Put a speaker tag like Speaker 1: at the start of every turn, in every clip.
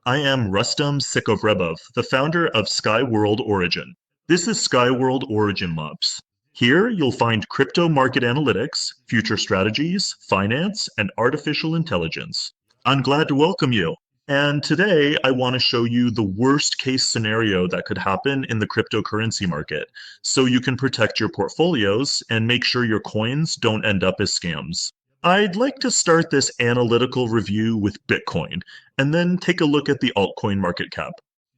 Speaker 1: I am Rustam Sikovrebov, the founder of Skyworld Origin. This is Skyworld Origin Labs. Here you'll find crypto market analytics, future strategies, finance, and artificial intelligence. I'm glad to welcome you. And today I want to show you the worst case scenario that could happen in the cryptocurrency market so you can protect your portfolios and make sure your coins don't end up as scams. I'd like to start this analytical review with Bitcoin and then take a look at the altcoin market cap.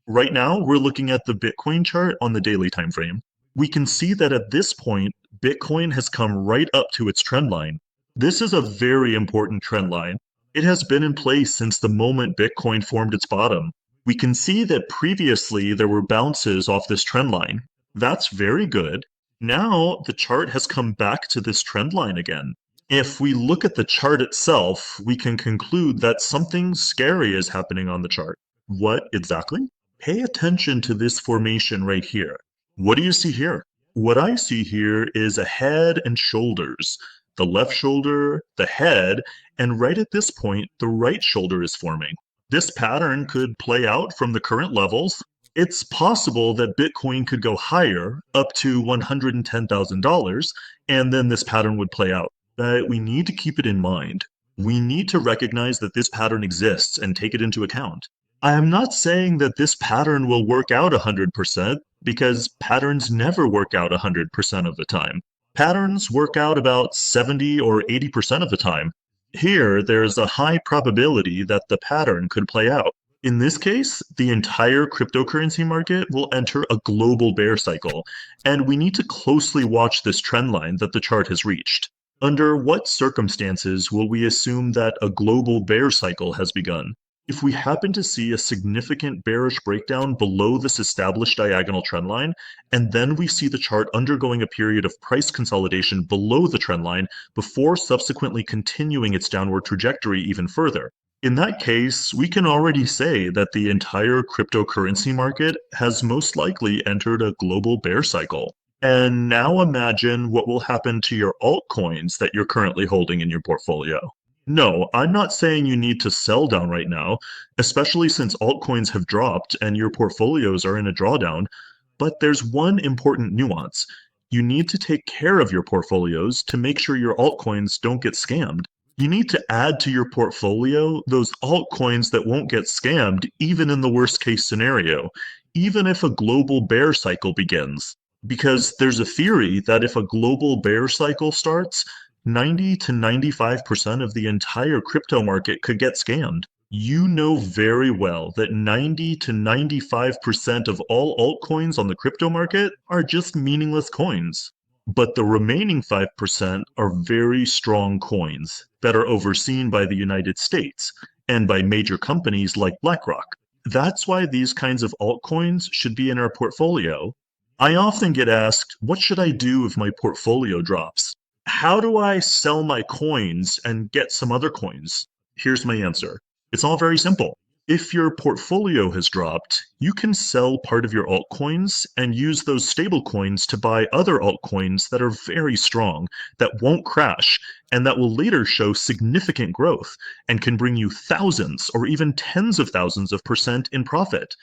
Speaker 1: Right now, we're looking at the Bitcoin chart on the daily time frame. We can see that at this point, Bitcoin has come right up to its trend line. This is a very important trend line. It has been in place since the moment Bitcoin formed its bottom. We can see that previously there were bounces off this trend line. That's very good. Now the chart has come back to this trend line again. If we look at the chart itself, we can conclude that something scary is happening on the chart. What exactly? Pay attention to this formation right here. What do you see here? What I see here is a head and shoulders. The left shoulder, the head, and right at this point, the right shoulder is forming. This pattern could play out from the current levels. It's possible that Bitcoin could go higher, up to $110,000, and then this pattern would play out. But we need to keep it in mind. We need to recognize that this pattern exists and take it into account. I am not saying that this pattern will work out 100% because patterns never work out 100% of the time. Patterns work out about 70 or 80% of the time. Here, there's a high probability that the pattern could play out. In this case, the entire cryptocurrency market will enter a global bear cycle, and we need to closely watch this trend line that the chart has reached. Under what circumstances will we assume that a global bear cycle has begun? If we happen to see a significant bearish breakdown below this established diagonal trend line, and then we see the chart undergoing a period of price consolidation below the trend line before subsequently continuing its downward trajectory even further. In that case, we can already say that the entire cryptocurrency market has most likely entered a global bear cycle. And now imagine what will happen to your altcoins that you're currently holding in your portfolio. No, I'm not saying you need to sell down right now, especially since altcoins have dropped and your portfolios are in a drawdown. But there's one important nuance. You need to take care of your portfolios to make sure your altcoins don't get scammed. You need to add to your portfolio those altcoins that won't get scammed even in the worst case scenario, even if a global bear cycle begins. Because there's a theory that if a global bear cycle starts, 90 to 95% of the entire crypto market could get scammed. You know very well that 90 to 95% of all altcoins on the crypto market are just meaningless coins. But the remaining 5% are very strong coins that are overseen by the United States and by major companies like BlackRock. That's why these kinds of altcoins should be in our portfolio. I often get asked, what should I do if my portfolio drops? How do I sell my coins and get some other coins? Here's my answer. It's all very simple. If your portfolio has dropped, you can sell part of your altcoins and use those stable coins to buy other altcoins that are very strong, that won't crash, and that will later show significant growth and can bring you thousands or even tens of thousands of percent in profit.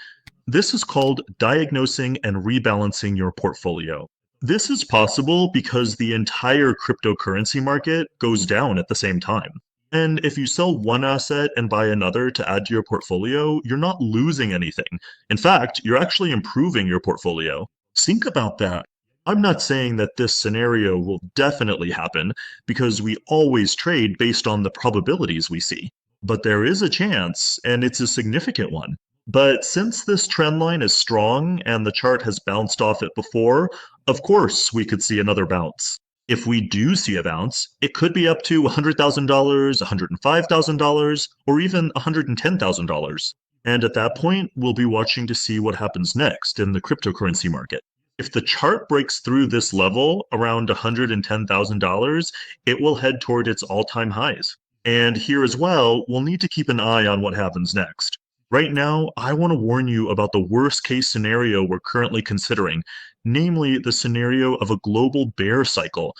Speaker 1: This is called diagnosing and rebalancing your portfolio. This is possible because the entire cryptocurrency market goes down at the same time. And if you sell one asset and buy another to add to your portfolio, you're not losing anything. In fact, you're actually improving your portfolio. Think about that. I'm not saying that this scenario will definitely happen because we always trade based on the probabilities we see. But there is a chance, and it's a significant one. But since this trend line is strong and the chart has bounced off it before, of course we could see another bounce. If we do see a bounce, it could be up to $100,000, $105,000, or even $110,000. And at that point, we'll be watching to see what happens next in the cryptocurrency market. If the chart breaks through this level around $110,000, it will head toward its all-time highs. And here as well, we'll need to keep an eye on what happens next. Right now, I want to warn you about the worst case scenario we're currently considering, namely the scenario of a global bear cycle.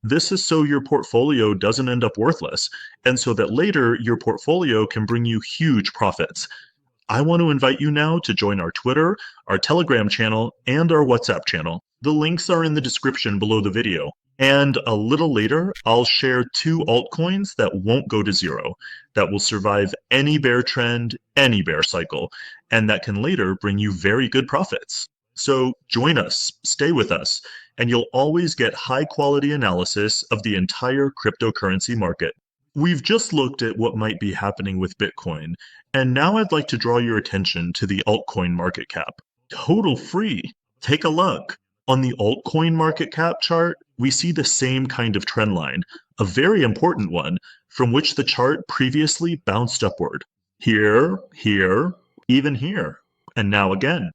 Speaker 1: This is so your portfolio doesn't end up worthless, and so that later your portfolio can bring you huge profits. I want to invite you now to join our Twitter, our Telegram channel, and our WhatsApp channel. The links are in the description below the video. And a little later, I'll share 2 altcoins that won't go to zero, that will survive any bear trend, any bear cycle, and that can later bring you very good profits. So join us, stay with us, and you'll always get high quality analysis of the entire cryptocurrency market. We've just looked at what might be happening with Bitcoin, and now I'd like to draw your attention to the altcoin market cap. Total free. Take a look. On the altcoin market cap chart, we see the same kind of trend line, a very important one, from which the chart previously bounced upward. Here, here, even here, and now again.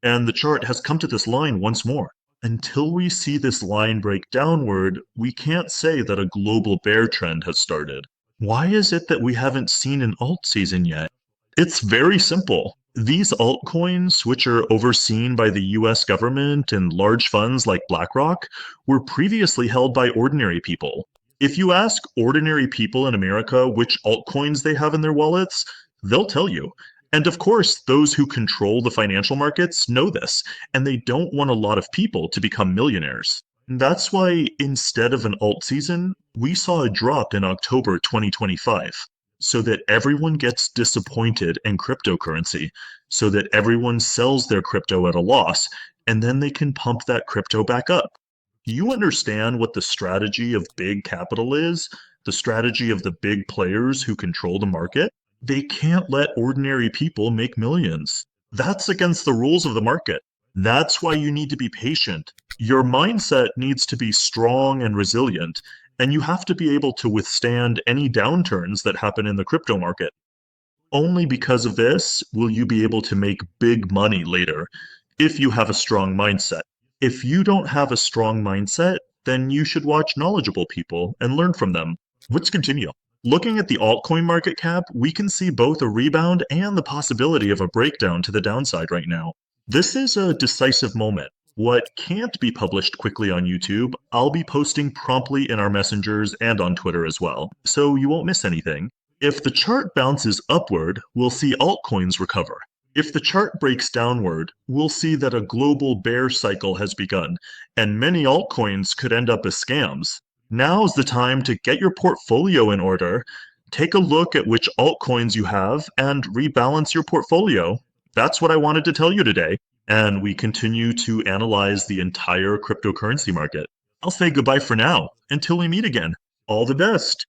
Speaker 1: And the chart has come to this line once more. Until we see this line break downward, we can't say that a global bear trend has started. Why is it that we haven't seen an alt season yet? It's very simple. These altcoins, which are overseen by the US government and large funds like BlackRock, were previously held by ordinary people. If you ask ordinary people in America which altcoins they have in their wallets, they'll tell you. And of course, those who control the financial markets know this, and they don't want a lot of people to become millionaires. That's why instead of an alt season, we saw a drop in October 2025, so that everyone gets disappointed in cryptocurrency, so that everyone sells their crypto at a loss, and then they can pump that crypto back up. You understand what the strategy of big capital is? The strategy of the big players who control the market? They can't let ordinary people make millions. That's against the rules of the market. That's why you need to be patient. Your mindset needs to be strong and resilient, and you have to be able to withstand any downturns that happen in the crypto market. Only because of this will you be able to make big money later, if you have a strong mindset. If you don't have a strong mindset, then you should watch knowledgeable people and learn from them. Let's continue. Looking at the altcoin market cap, we can see both a rebound and the possibility of a breakdown to the downside right now. This is a decisive moment. What can't be published quickly on YouTube, I'll be posting promptly in our messengers and on Twitter as well, so you won't miss anything. If the chart bounces upward, we'll see altcoins recover. If the chart breaks downward, we'll see that a global bear cycle has begun, and many altcoins could end up as scams. Now's the time to get your portfolio in order, take a look at which altcoins you have, and rebalance your portfolio. That's what I wanted to tell you today, and we continue to analyze the entire cryptocurrency market. I'll say goodbye for now, until we meet again. All the best!